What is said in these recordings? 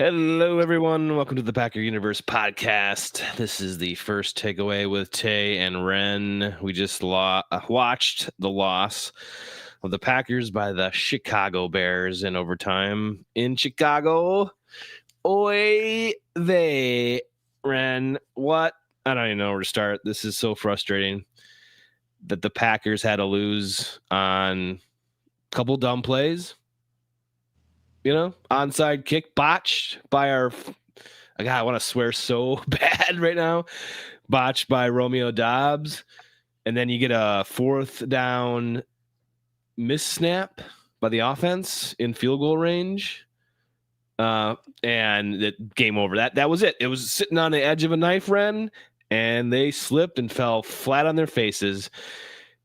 Hello, everyone. Welcome to the PackerUniverse podcast. This is the first takeaway with Tay and Ren. We just watched the loss of the Packers by the Chicago Bears in overtime in Chicago. Oy vey, Ren. What? I don't even know where to start. This is so frustrating that the Packers had to lose on a couple dumb plays. Onside kick botched by our. God, I want to swear so bad right now. Botched by Romeo Dobbs. And then you get a fourth down miss snap by the offense in field goal range. And the game over. That was it. It was sitting on the edge of a knife, Ren, and they slipped and fell flat on their faces.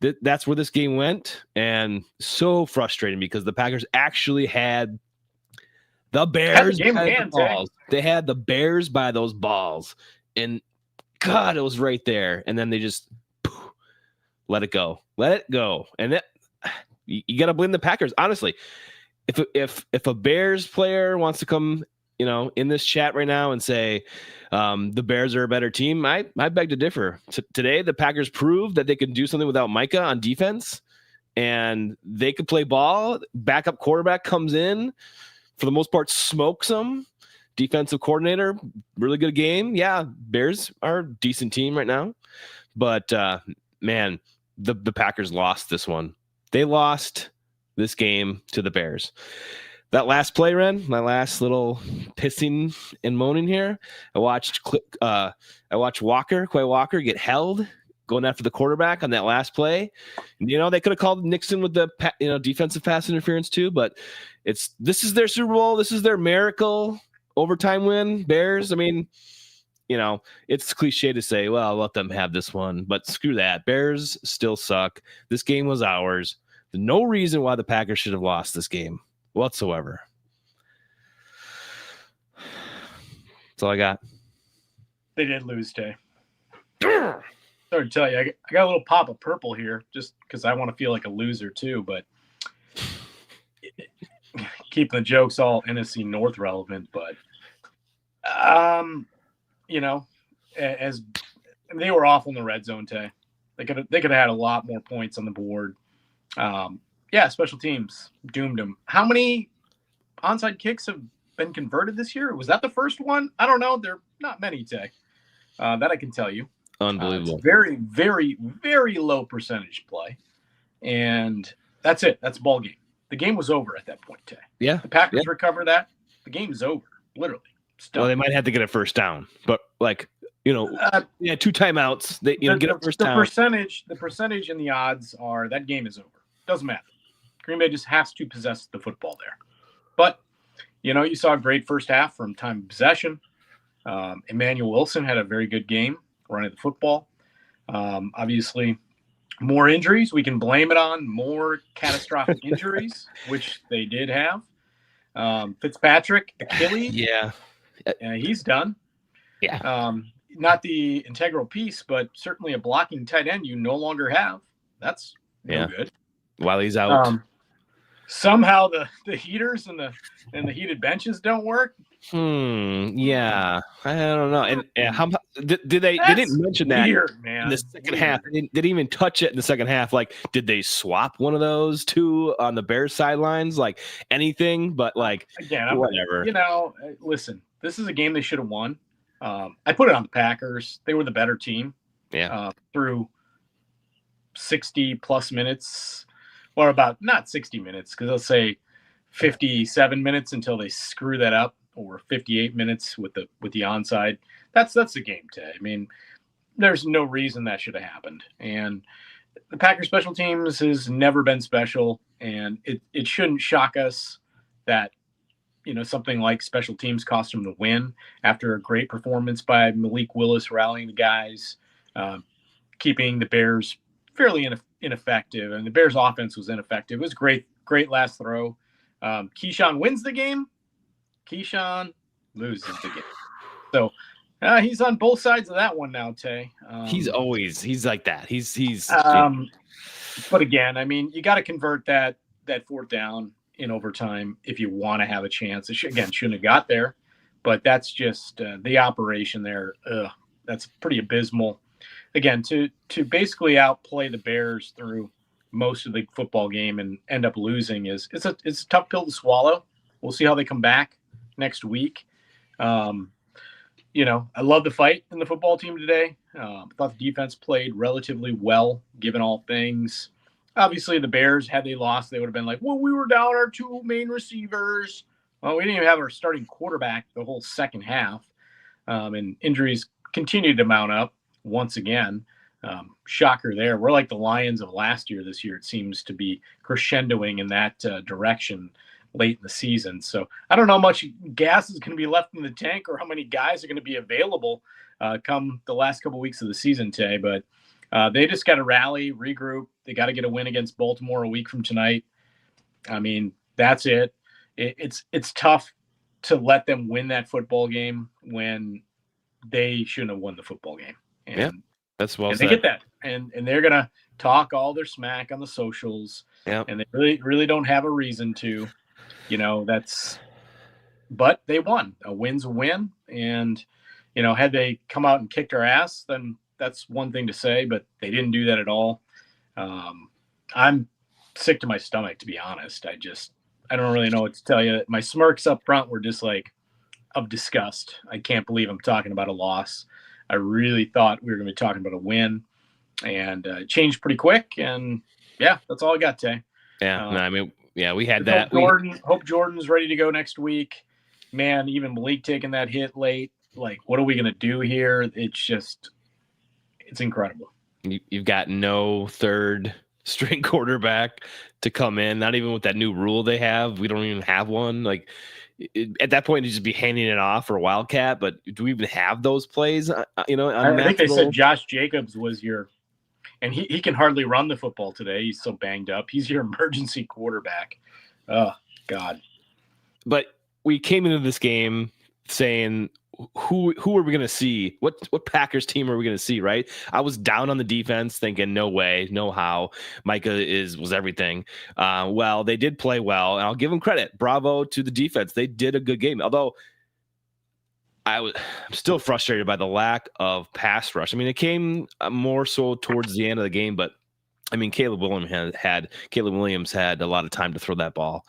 That's where this game went. And so frustrating because the Packers actually had the Bears by the balls. They had the Bears by those balls. And God, it was right there. And then they just let it go. Let it go. And you got to blame the Packers. Honestly, if a Bears player wants to come, in this chat right now and say the Bears are a better team, I beg to differ. Today, the Packers proved that they could do something without Micah on defense. And they could play ball. Backup quarterback comes in. For the most part, smokes them. Defensive coordinator, really good game. Yeah, Bears are a decent team right now. But, man, the Packers lost this one. They lost this game to the Bears. That last play, Ren, my last little pissing and moaning here, I watched Quay Walker get held going after the quarterback on that last play. They could have called Nixon with the defensive pass interference too, but this is their Super Bowl. This is their miracle overtime win. Bears. I mean, it's cliche to say, well, let them have this one, but screw that. Bears still suck. This game was ours. There's no reason why the Packers should have lost this game whatsoever. That's all I got. They did lose, Tay. Sorry to tell you, I got a little pop of purple here just because I want to feel like a loser too, but keeping the jokes all NFC North relevant. But, as they were awful in the red zone, Tay. They could have had a lot more points on the board. Special teams doomed them. How many onside kicks have been converted this year? Was that the first one? I don't know. There are not many, Tay. That I can tell you. Unbelievable. Very, very, very low percentage play. And that's it. That's a ball game. The game was over at that point, Tay. Yeah. The Packers recover that. The game is over, literally. Well, they might have to get a first down, but two timeouts. They get a first down. The percentage and the odds are that game is over. Doesn't matter. Green Bay just has to possess the football there. But, you saw a great first half from time of possession. Emmanuel Wilson had a very good game running the football. Obviously, more injuries. We can blame it on more catastrophic injuries, which they did have. Fitzpatrick, Achilles. Yeah. He's done. Yeah. Not the integral piece, but certainly a blocking tight end you no longer have. That's no good. While he's out. Somehow the heaters and the heated benches don't work. Yeah, I don't know. And how did they? They didn't mention that weird, man. In the second half. They didn't even touch it in the second half. Like, did they swap one of those two on the Bears sidelines? Like anything, but again, whatever. Listen, this is a game they should have won. I put it on the Packers. They were the better team. Yeah. Through 60 plus minutes, or about not 60 minutes, because they'll say 57 minutes until they screw that up. Or 58 minutes with the onside. That's the game, Tay. I mean, there's no reason that should have happened. And the Packers special teams has never been special, and it shouldn't shock us that something like special teams cost them the win after a great performance by Malik Willis rallying the guys, keeping the Bears fairly ineffective, and the Bears offense was ineffective. It was great last throw. Keyshawn wins the game. Keyshawn loses the game. So he's on both sides of that one now, Tay. He's like that. He's. But again, I mean, you got to convert that fourth down in overtime if you want to have a chance. It shouldn't have got there, but that's just the operation there. That's pretty abysmal. Again, to basically outplay the Bears through most of the football game and end up losing it's a tough pill to swallow. We'll see how they come back next week. I love the fight in the football team today. I thought the defense played relatively well, given all things. Obviously, the Bears, had they lost, they would have been like, well, we were down our two main receivers. Well, we didn't even have our starting quarterback the whole second half. And injuries continued to mount up once again. Shocker there. We're like the Lions of last year this year. It seems to be crescendoing in that direction late in the season. So I don't know how much gas is going to be left in the tank or how many guys are going to be available come the last couple weeks of the season, Tay. But they just got to rally, regroup. They got to get a win against Baltimore a week from tonight. I mean, that's it. It's tough to let them win that football game when they shouldn't have won the football game. And, yeah, that's well said. They get that. And they're going to talk all their smack on the socials. Yeah. And they really don't have a reason to. But they won. A win's a win. And, had they come out and kicked our ass, then that's one thing to say, but they didn't do that at all. I'm sick to my stomach, to be honest. I don't really know what to tell you. My smirks up front were just like of disgust. I can't believe I'm talking about a loss. I really thought we were going to be talking about a win, and it changed pretty quick. And yeah, that's all I got, Tay. Yeah. We had that. Hope Jordan's ready to go next week. Man, even Malik taking that hit late. Like, what are we going to do here? It's incredible. You've got no third string quarterback to come in, not even with that new rule they have. We don't even have one. Like, at that point, you'd just be handing it off for a Wildcat. But do we even have those plays? I think they said Josh Jacobs was and he can hardly run the football today. He's so banged up. He's your emergency quarterback. Oh, God. But we came into this game saying, who are we going to see? What Packers team are we going to see, right? I was down on the defense thinking, no way, no how. Micah was everything. Well, they did play well, and I'll give them credit. Bravo to the defense. They did a good game. Although I'm still frustrated by the lack of pass rush. I mean, it came more so towards the end of the game, but I mean, Caleb Williams had a lot of time to throw that ball.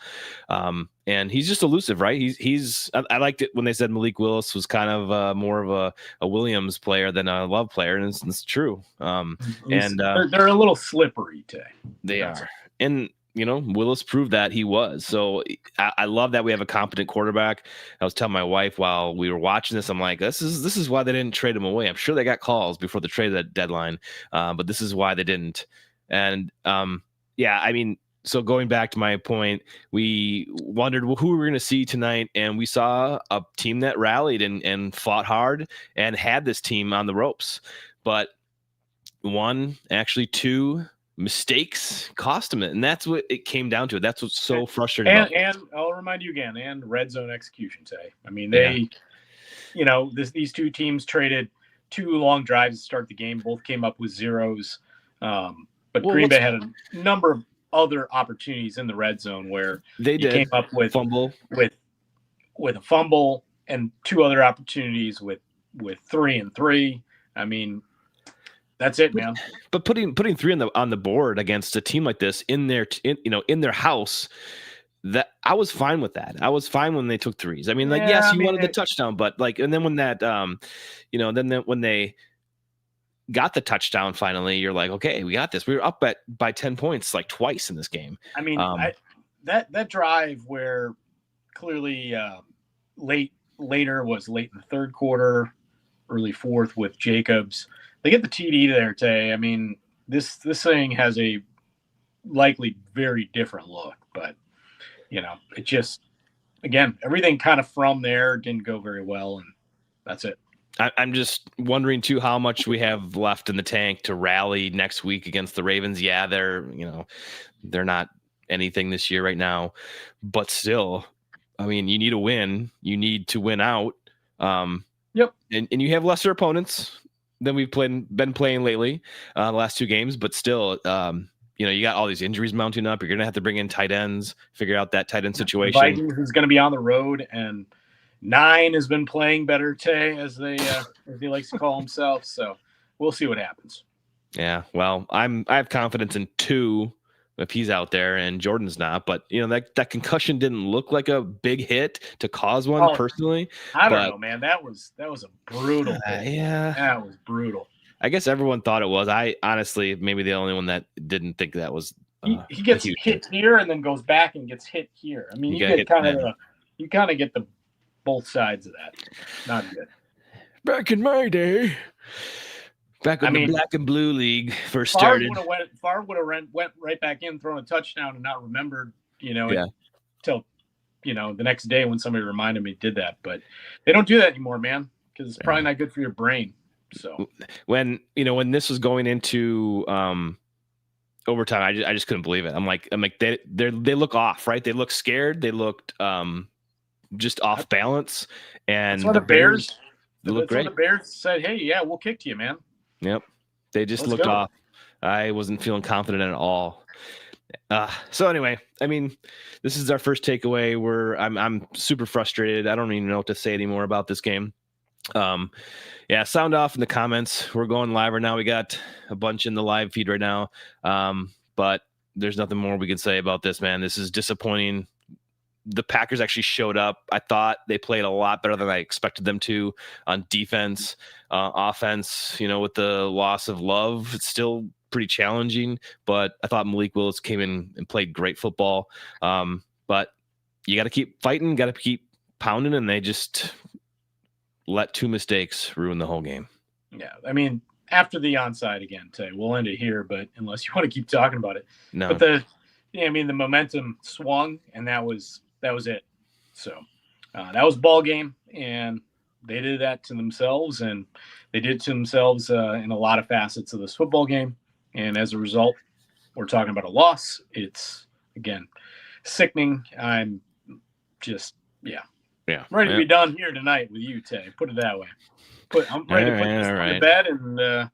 And he's just elusive, right? I liked it when they said Malik Willis was kind of more of a Williams player than a Love player. And it's true. They're a little slippery today. They are. And, Willis proved that he was. So I love that we have a competent quarterback. I was telling my wife while we were watching this, I'm like, this is why they didn't trade him away. I'm sure they got calls before the trade deadline, but this is why they didn't. And so going back to my point, we wondered who we were going to see tonight, and we saw a team that rallied and fought hard and had this team on the ropes. But two mistakes cost them it, and that's what it came down to. That's what's so frustrating. And I'll remind you again, and red zone execution today. I mean, these two teams traded 2 long drives to start the game. Both came up with zeros. But Green Bay had a number of other opportunities in the red zone where they came up with fumble with a fumble and 2 other opportunities with 3 and 3. I mean, that's it, man. But putting 3 on the board against a team like this in their house, that I was fine with that. I was fine when they took 3s. I mean, wanted the touchdown, but and then when that when they got the touchdown finally, you're like, okay, we got this. We were up by 10 points twice in this game. I mean, that drive where clearly later was late in the third quarter, early fourth with Jacobs. They get the TD there, Tay. I mean, this thing has a likely very different look, but it just, again, everything kind of from there didn't go very well, and that's it. I'm just wondering too how much we have left in the tank to rally next week against the Ravens. Yeah, they're not anything this year right now, but still, I mean, you need a win. You need to win out. Yep. And you have lesser opponents than we've been playing lately, the last 2 games, but still, you got all these injuries mounting up. You're going to have to bring in tight ends, figure out that tight end situation. Vikings is going to be on the road, and 9 has been playing better, Tay, as he likes to call himself. So we'll see what happens. Yeah, well, I have confidence in 2 if he's out there and Jordan's not. But that concussion didn't look like a big hit to cause one personally. I don't know, man. That was a brutal hit. Yeah, that was brutal. I guess everyone thought it was. I honestly maybe the only one that didn't think that was. He gets hit here and then goes back and gets hit here. I mean, you kind of get the both sides of that. Not good. Back in my day. Back when the Black and Blue League first started. Favre would have went right back in, thrown a touchdown, and not remembered, until, the next day when somebody reminded me did that. But they don't do that anymore, man, because it's probably not good for your brain. So when this was going into overtime, I just couldn't believe it. I'm like they look off, right? They look scared. They looked just off balance. And the Bears look great. The Bears said, "Hey, yeah, we'll kick to you, man." Yep. They just looked off. I wasn't feeling confident at all. So anyway, I mean, this is our first takeaway. I'm super frustrated. I don't even know what to say anymore about this game. Sound off in the comments. We're going live right now. We got a bunch in the live feed right now. But there's nothing more we can say about this, man. This is disappointing. The Packers actually showed up. I thought they played a lot better than I expected them to on defense. Offense, with the loss of Love, it's still pretty challenging, but I thought Malik Willis came in and played great football. But you got to keep fighting, got to keep pounding, and they just let 2 mistakes ruin the whole game. Yeah, I mean, after the onside again, Tay, we'll end it here, but unless you want to keep talking about it. No. But the momentum swung, and that was it. So that was ball game, and they did that to themselves, and they did it to themselves in a lot of facets of this football game. And as a result, we're talking about a loss. It's, again, sickening. I'm just, ready to be done here tonight with you, Tay. Put it that way. I'm ready to put this to bed, and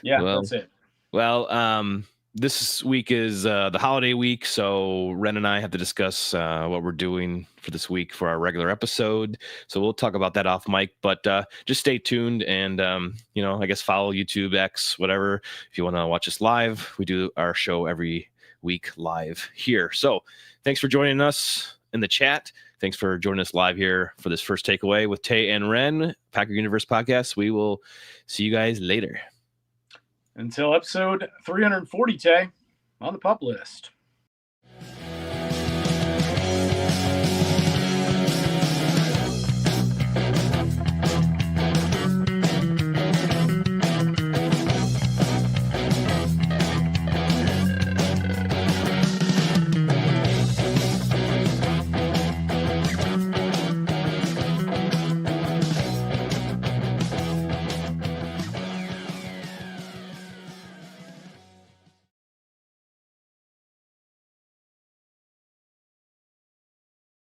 that's it. Well, this week is the holiday week, so Ren and I have to discuss what we're doing for this week for our regular episode. So we'll talk about that off mic, but just stay tuned and, I guess follow YouTube, X, whatever. If you want to watch us live, we do our show every week live here. So thanks for joining us in the chat. Thanks for joining us live here for this first takeaway with Tay and Ren, PackerUniverse podcast. We will see you guys later. Until episode 340, Tay, on the pup list.